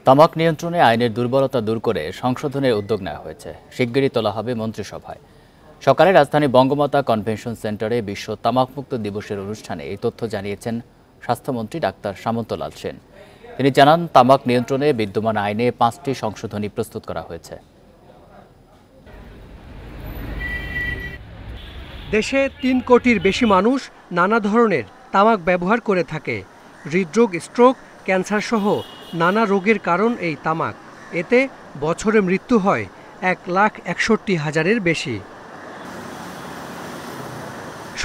তামাক নিয়ন্ত্রণে আইনের দুর্বলতা দূর করে সংশোধনের উদ্যোগ নেওয়া হয়েছে। শিগগিরই তোলা হবে মন্ত্রিসভায়। সকালে রাজধানী বঙ্গমাতা কনভেনশন সেন্টারে বিশ্ব তামাকমুক্ত দিবসের অনুষ্ঠানে এই তথ্য জানিয়েছেন স্বাস্থ্যমন্ত্রী ডাক্তার সামন্তলাল সেন। তিনি জানান, তামাক নিয়ন্ত্রণে বিদ্যমান আইনে 5টি সংশোধনী প্রস্তুত করা হয়েছে। দেশে 3 কোটির বেশি মানুষ নানা ধরনের তামাক ব্যবহার করে থাকে। হৃদরোগ, স্ট্রোক, ক্যান্সার সহ নানা রোগের কারণ এই তামাক। এতে বছরে মৃত্যু হয় 1,61,000-এর বেশি।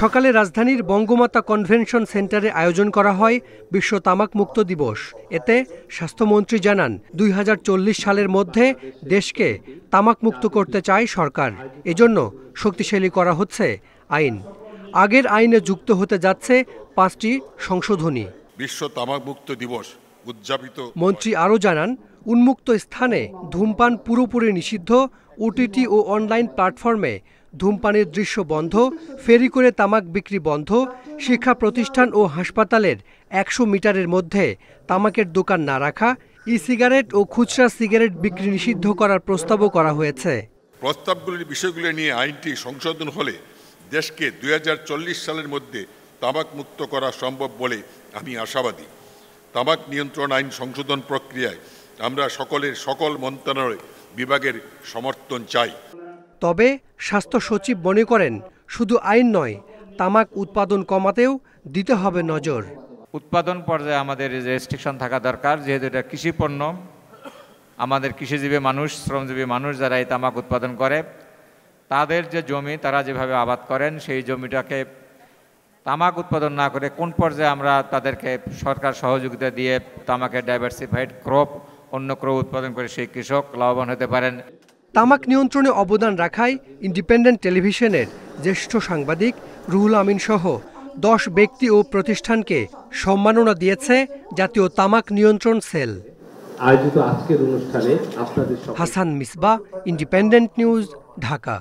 সকালে রাজধানীর বঙ্গমাতা কনভেনশন সেন্টারে আয়োজন করা হয় বিশ্ব তামাক মুক্ত দিবস। এতে স্বাস্থ্যমন্ত্রী জানান, 2040 সালের মধ্যে দেশকে তামাক মুক্ত করতে চায় সরকার। এজন্য শক্তিশালী করা হচ্ছে আইন। আগের আইনে যুক্ত হতে যাচ্ছে 5টি সংশোধনী। বিশ্ব তামাক মুক্ত দিবস উদযাপিত। মন্ত্রী আরও জানান, উন্মুক্ত স্থানে ধূমপান পুরোপুরি নিষিদ্ধ, ওটিটি ও অনলাইন প্ল্যাটফর্মে ধূমপানের দৃশ্য বন্ধ, ফেরি করে তামাক বিক্রি বন্ধ, শিক্ষা প্রতিষ্ঠান ও হাসপাতালের 100 মিটারের মধ্যে তামাকের দোকান না রাখা, সিগারেট ও খুচরা সিগারেট বিক্রি নিষিদ্ধ করার প্রস্তাবও করা হয়েছে। প্রস্তাবগুলির বিষয়গুলি নিয়ে আইনটি সংশোধন হলে দেশকে 2040 সালের মধ্যে তামাক মুক্ত করা সম্ভব বলে আমি আশাবাদী। তামাক নিয়ন্ত্রণ আইন সংশোধন প্রক্রিয়ায় আমরা সকল মন্ত্রণালয় বিভাগের সমর্থন চাই। তবে স্বাস্থ্য সচিব মনে করেন, শুধু আইন নয়, তামাক উৎপাদন কমাতেও দিতে হবে নজর। উৎপাদন পর্যায়ে আমাদের রেস্ট্রিকশন থাকা দরকার, যেহেতু এটা কৃষি পণ্য। আমাদের কৃষিজীবী মানুষ, শ্রমজীবী মানুষ যারা এই তামাক উৎপাদন করে, তাদের যে জমি তারা যেভাবে আবাদ করেন, সেই জমিটাকে তামাক উৎপাদন না করে কোন পর্যায়ে আমরা তাদেরকে সরকার সহযোগিতা দিয়ে তামাকের ডাইভার্সিফাইড ক্রপ, অন্য ক্রপ উৎপাদন করে সেই কৃষক লাভবান হতে পারেন। তামাক নিয়ন্ত্রণে অবদান রাখায় ইন্ডিপেন্ডেন্ট টেলিভিশনের জ্যেষ্ঠ সাংবাদিক রুহুল আমিন সহ 10 ব্যক্তি ও প্রতিষ্ঠানকে সম্মাননা দিয়েছে জাতীয় তামাক নিয়ন্ত্রণ সেল। আয়োজিত আজকের অনুষ্ঠানে আপনাদের হাসান মিসবাহ, ইন্ডিপেন্ডেন্ট নিউজ, ঢাকা।